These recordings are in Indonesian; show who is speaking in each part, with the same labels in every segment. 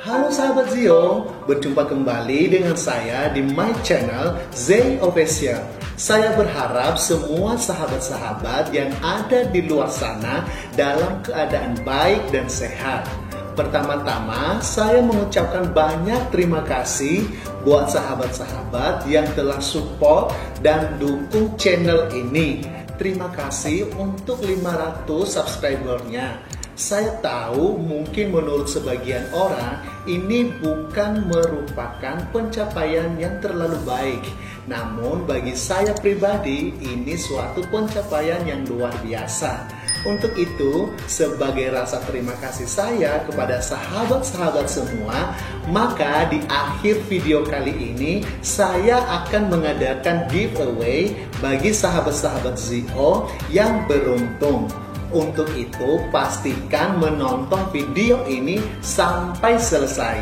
Speaker 1: Halo sahabat Zio, berjumpa kembali dengan saya di my channel Zay Official. Saya berharap semua sahabat-sahabat yang ada di luar sana dalam keadaan baik dan sehat. Pertama-tama, saya mengucapkan banyak terima kasih buat sahabat-sahabat yang telah support dan dukung channel ini. Terima kasih untuk 500 subscribernya. Saya tahu mungkin menurut sebagian orang ini bukan merupakan pencapaian yang terlalu baik. Namun bagi saya pribadi ini suatu pencapaian yang luar biasa. Untuk itu, sebagai rasa terima kasih saya kepada sahabat-sahabat semua, maka di akhir video kali ini saya akan mengadakan giveaway bagi sahabat-sahabat Zio yang beruntung. Untuk itu, pastikan menonton video ini sampai selesai.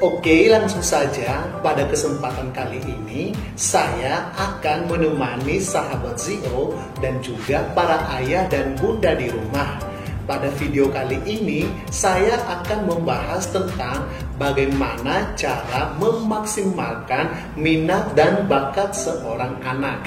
Speaker 1: Oke, langsung saja. Pada kesempatan kali ini, saya akan menemani sahabat Zio dan juga para ayah dan bunda di rumah. Pada video kali ini, saya akan membahas tentang bagaimana cara memaksimalkan minat dan bakat seorang anak.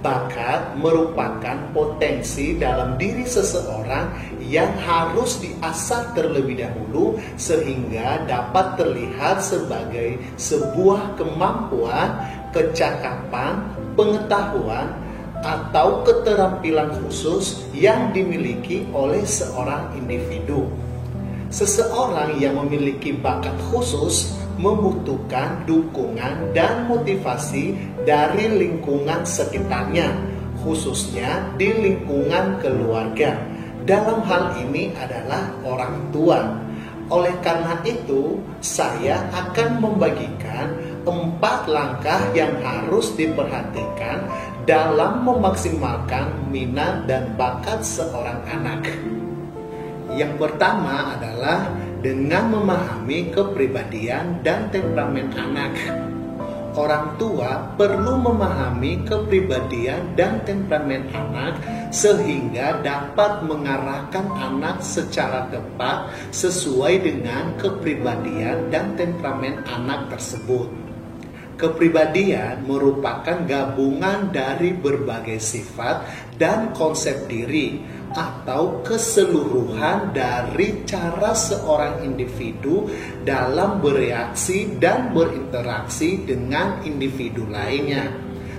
Speaker 1: Bakat merupakan potensi dalam diri seseorang yang harus diasah terlebih dahulu sehingga dapat terlihat sebagai sebuah kemampuan, kecakapan, pengetahuan, atau keterampilan khusus yang dimiliki oleh seorang individu. Seseorang yang memiliki bakat khusus membutuhkan dukungan dan motivasi dari lingkungan sekitarnya, khususnya di lingkungan keluarga. Dalam hal ini adalah orang tua. Oleh karena itu, saya akan membagikan 4 langkah yang harus diperhatikan dalam memaksimalkan minat dan bakat seorang anak. Yang pertama adalah dengan memahami kepribadian dan temperamen anak. Orang tua perlu memahami kepribadian dan temperamen anak sehingga dapat mengarahkan anak secara tepat sesuai dengan kepribadian dan temperamen anak tersebut. Kepribadian merupakan gabungan dari berbagai sifat dan konsep diri atau keseluruhan dari cara seorang individu dalam bereaksi dan berinteraksi dengan individu lainnya.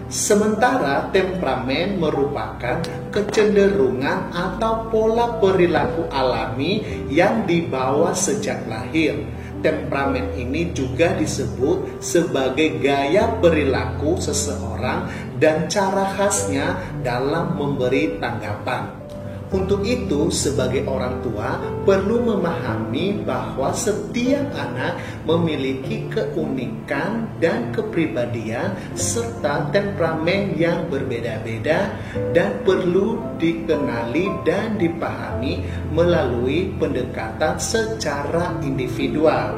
Speaker 1: Sementara temperamen merupakan kecenderungan atau pola perilaku alami yang dibawa sejak lahir. Temperamen ini juga disebut sebagai gaya perilaku seseorang dan cara khasnya dalam memberi tanggapan. Untuk itu, sebagai orang tua perlu memahami bahwa setiap anak memiliki keunikan dan kepribadian serta temperamen yang berbeda-beda dan perlu dikenali dan dipahami melalui pendekatan secara individual.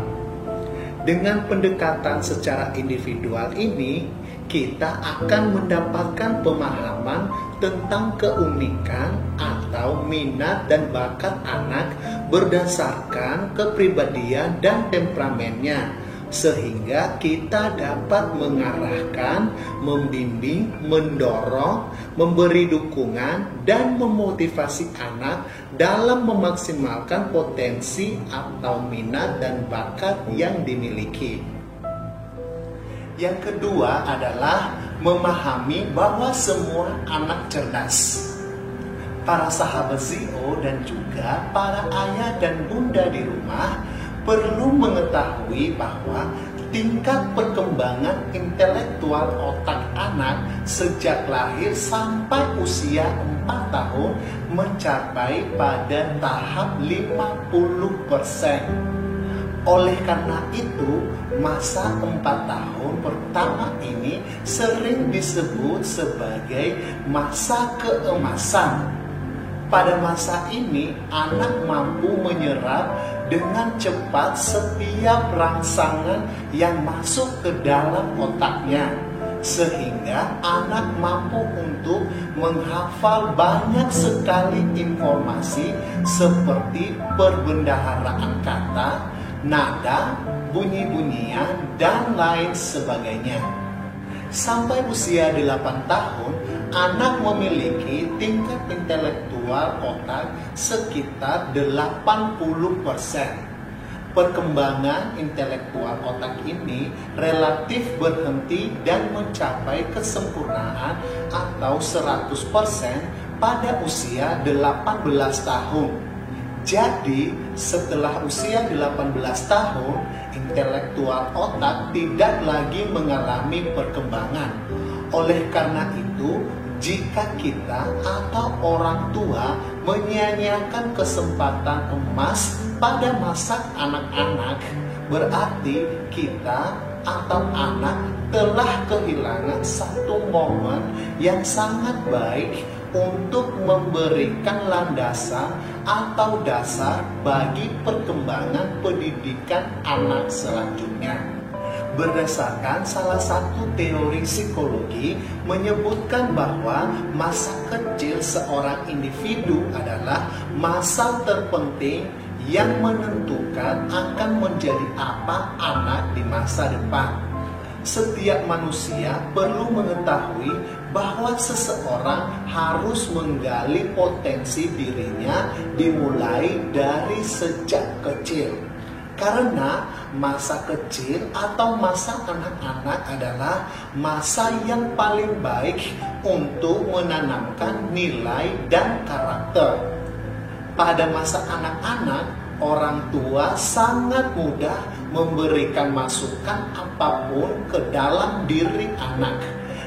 Speaker 1: Dengan pendekatan secara individual ini, kita akan mendapatkan pemahaman tentang keunikan atau minat dan bakat anak berdasarkan kepribadian dan temperamennya, sehingga kita dapat mengarahkan, membimbing, mendorong, memberi dukungan, dan memotivasi anak dalam memaksimalkan potensi atau minat dan bakat yang dimiliki. Yang kedua adalah memahami bahwa semua anak cerdas. Para sahabat Zio dan juga para ayah dan bunda di rumah perlu mengetahui bahwa tingkat perkembangan intelektual otak anak sejak lahir sampai usia 4 tahun mencapai pada tahap 50%. Oleh karena itu, masa 4 tahun pertama ini sering disebut sebagai masa keemasan. Pada masa ini, anak mampu menyerap dengan cepat setiap rangsangan yang masuk ke dalam otaknya, sehingga anak mampu untuk menghafal banyak sekali informasi seperti perbendaharaan kata, nada, bunyi-bunyian, dan lain sebagainya. Sampai usia 8 tahun, anak memiliki tingkat intelektual otak sekitar 80%. Perkembangan intelektual otak ini relatif berhenti dan mencapai kesempurnaan atau 100% pada usia 18 tahun. Jadi, setelah usia 18 tahun, intelektual otak tidak lagi mengalami perkembangan. Oleh karena itu, jika kita atau orang tua menyia-nyiakan kesempatan emas pada masa anak-anak, berarti kita atau anak telah kehilangan satu momen yang sangat baik untuk memberikan landasan atau dasar bagi perkembangan pendidikan anak selanjutnya. Berdasarkan salah satu teori psikologi menyebutkan bahwa masa kecil seorang individu adalah masa terpenting yang menentukan akan menjadi apa anak di masa depan. Setiap manusia perlu mengetahui bahwa seseorang harus menggali potensi dirinya dimulai dari sejak kecil. Karena masa kecil atau masa anak-anak adalah masa yang paling baik untuk menanamkan nilai dan karakter. Pada masa anak-anak, orang tua sangat mudah memberikan masukan apapun ke dalam diri anak.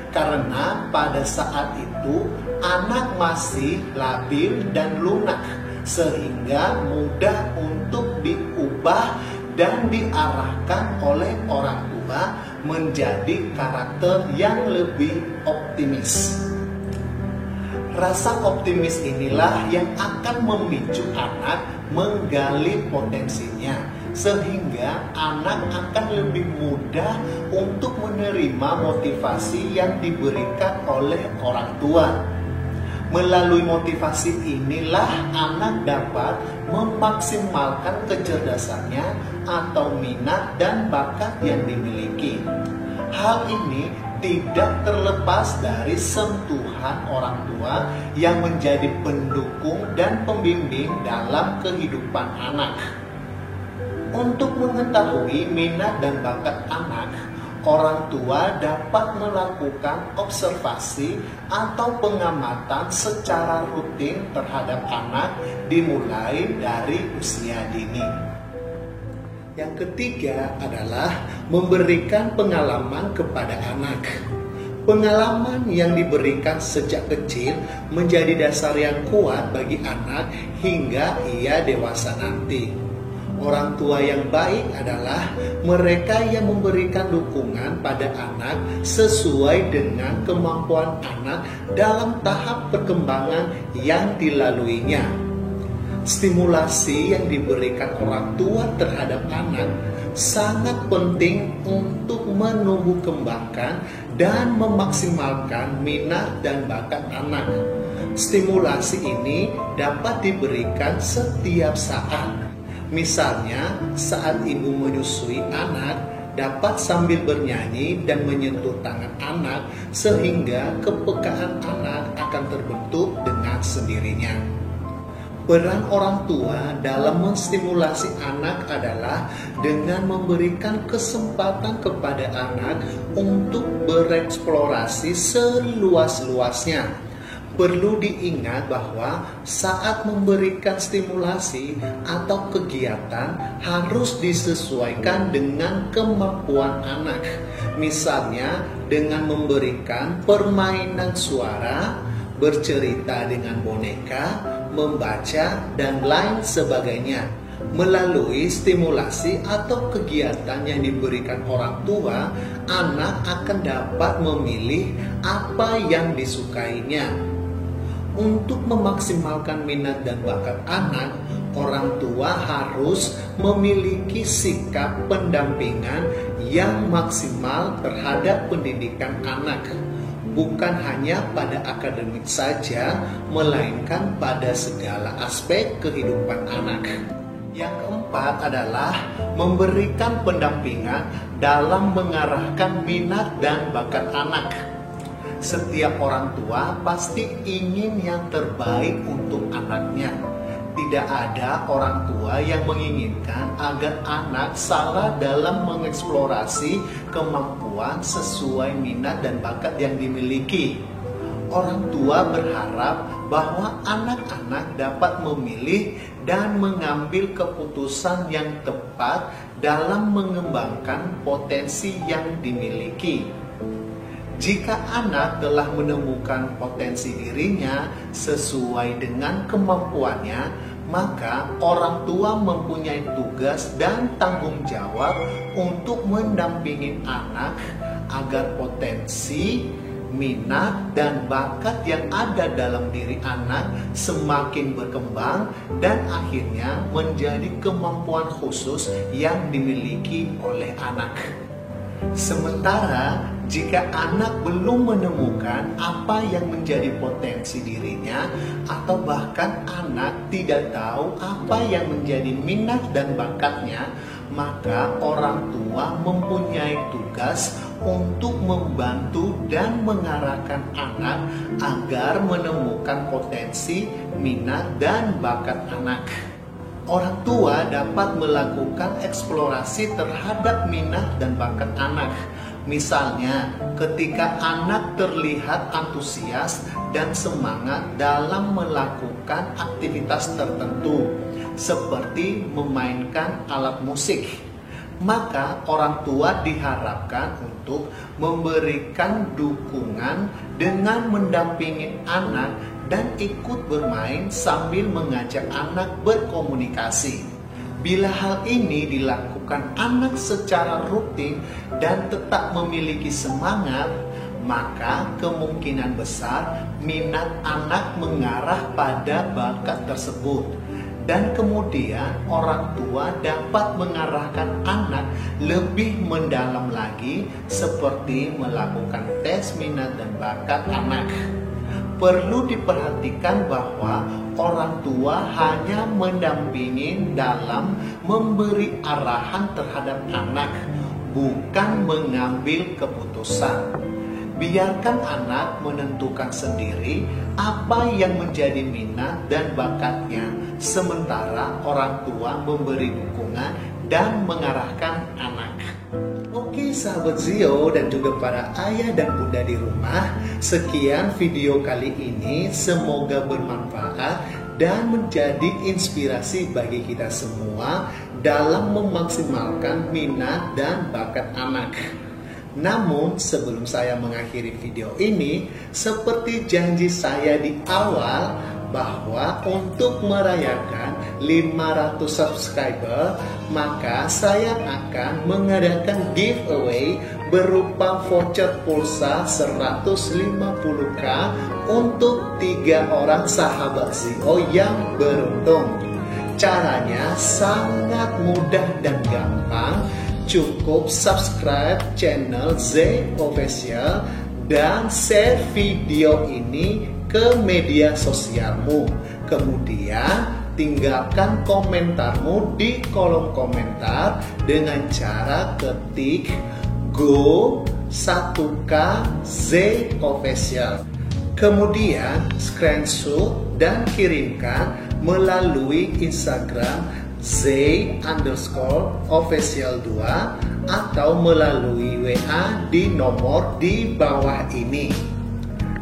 Speaker 1: Karena pada saat itu, anak masih labil dan lunak, sehingga mudah untuk diubah dan diarahkan oleh orang tua menjadi karakter yang lebih optimis. Rasa optimis inilah yang akan memicu anak menggali potensinya, sehingga anak akan lebih mudah untuk menerima motivasi yang diberikan oleh orang tua. Melalui motivasi inilah anak dapat memaksimalkan kecerdasannya atau minat dan bakat yang dimiliki. Hal ini tidak terlepas dari sentuhan orang tua yang menjadi pendukung dan pembimbing dalam kehidupan anak. Untuk mengetahui minat dan bakat anak, orang tua dapat melakukan observasi atau pengamatan secara rutin terhadap anak dimulai dari usia dini. Yang ketiga adalah memberikan pengalaman kepada anak. Pengalaman yang diberikan sejak kecil menjadi dasar yang kuat bagi anak hingga ia dewasa nanti. Orang tua yang baik adalah mereka yang memberikan dukungan pada anak sesuai dengan kemampuan anak dalam tahap perkembangan yang dilaluinya. Stimulasi yang diberikan orang tua terhadap anak sangat penting untuk menumbuh kembangkan dan memaksimalkan minat dan bakat anak. Stimulasi ini dapat diberikan setiap saat. Misalnya, saat ibu menyusui anak, dapat sambil bernyanyi dan menyentuh tangan anak sehingga kepekaan anak akan terbentuk dengan sendirinya. Peran orang tua dalam menstimulasi anak adalah dengan memberikan kesempatan kepada anak untuk bereksplorasi seluas-luasnya. Perlu diingat bahwa saat memberikan stimulasi atau kegiatan harus disesuaikan dengan kemampuan anak. Misalnya dengan memberikan permainan suara, bercerita dengan boneka, membaca, dan lain sebagainya. Melalui stimulasi atau kegiatan yang diberikan orang tua, anak akan dapat memilih apa yang disukainya. Untuk memaksimalkan minat dan bakat anak, orang tua harus memiliki sikap pendampingan yang maksimal terhadap pendidikan anak. Bukan hanya pada akademik saja, melainkan pada segala aspek kehidupan anak. Yang keempat adalah memberikan pendampingan dalam mengarahkan minat dan bakat anak. Setiap orang tua pasti ingin yang terbaik untuk anaknya. Tidak ada orang tua yang menginginkan agar anak salah dalam mengeksplorasi kemampuan sesuai minat dan bakat yang dimiliki. Orang tua berharap bahwa anak-anak dapat memilih dan mengambil keputusan yang tepat dalam mengembangkan potensi yang dimiliki. Jika anak telah menemukan potensi dirinya sesuai dengan kemampuannya, maka orang tua mempunyai tugas dan tanggung jawab untuk mendampingi anak agar potensi, minat, dan bakat yang ada dalam diri anak semakin berkembang dan akhirnya menjadi kemampuan khusus yang dimiliki oleh anak. Sementara jika anak belum menemukan apa yang menjadi potensi dirinya, atau bahkan anak tidak tahu apa yang menjadi minat dan bakatnya, maka orang tua mempunyai tugas untuk membantu dan mengarahkan anak agar menemukan potensi, minat, dan bakat anak. Orang tua dapat melakukan eksplorasi terhadap minat dan bakat anak. Misalnya, ketika anak terlihat antusias dan semangat dalam melakukan aktivitas tertentu, seperti memainkan alat musik, maka orang tua diharapkan untuk memberikan dukungan dengan mendampingi anak dan ikut bermain sambil mengajak anak berkomunikasi. Bila hal ini dilakukan anak secara rutin dan tetap memiliki semangat, maka kemungkinan besar minat anak mengarah pada bakat tersebut. Dan kemudian orang tua dapat mengarahkan anak lebih mendalam lagi, seperti melakukan tes minat dan bakat anak. Perlu diperhatikan bahwa orang tua hanya mendampingi dalam memberi arahan terhadap anak, bukan mengambil keputusan. Biarkan anak menentukan sendiri apa yang menjadi minat dan bakatnya, sementara orang tua memberi dukungan dan mengarahkan anak. Oke sahabat Zio dan juga para ayah dan bunda di rumah, sekian video kali ini, semoga bermanfaat dan menjadi inspirasi bagi kita semua dalam memaksimalkan minat dan bakat anak. Namun sebelum saya mengakhiri video ini, seperti janji saya di awal, bahwa untuk merayakan 500 subscriber, maka saya akan mengadakan giveaway berupa voucher pulsa 150k untuk 3 orang sahabat Zio yang beruntung. Caranya sangat mudah dan gampang. Cukup subscribe channel Z Official dan share video ini ke media sosialmu. Kemudian tinggalkan komentarmu di kolom komentar dengan cara ketik Go 1K Z Official. Kemudian screenshot dan kirimkan melalui Instagram Z_official2 atau melalui WA di nomor di bawah ini.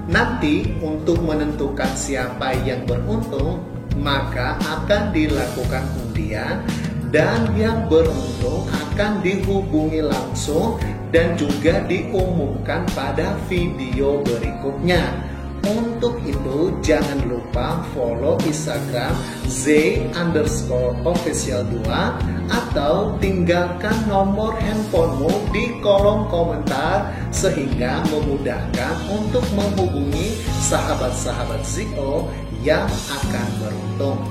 Speaker 1: Nanti untuk menentukan siapa yang beruntung, maka akan dilakukan undian dan yang beruntung akan dihubungi langsung dan juga diumumkan pada video berikutnya. Untuk itu jangan lupa follow Instagram Z_official2 atau tinggalkan nomor handphonemu di kolom komentar sehingga memudahkan untuk menghubungi sahabat-sahabat Zio yang akan beruntung.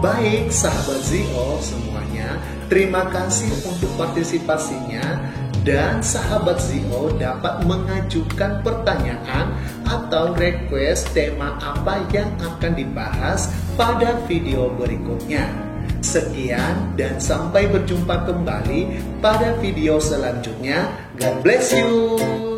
Speaker 1: Baik sahabat Zio semuanya, terima kasih untuk partisipasinya. Dan sahabat Zio dapat mengajukan pertanyaan atau request tema apa yang akan dibahas pada video berikutnya. Sekian dan sampai berjumpa kembali pada video selanjutnya. God bless you.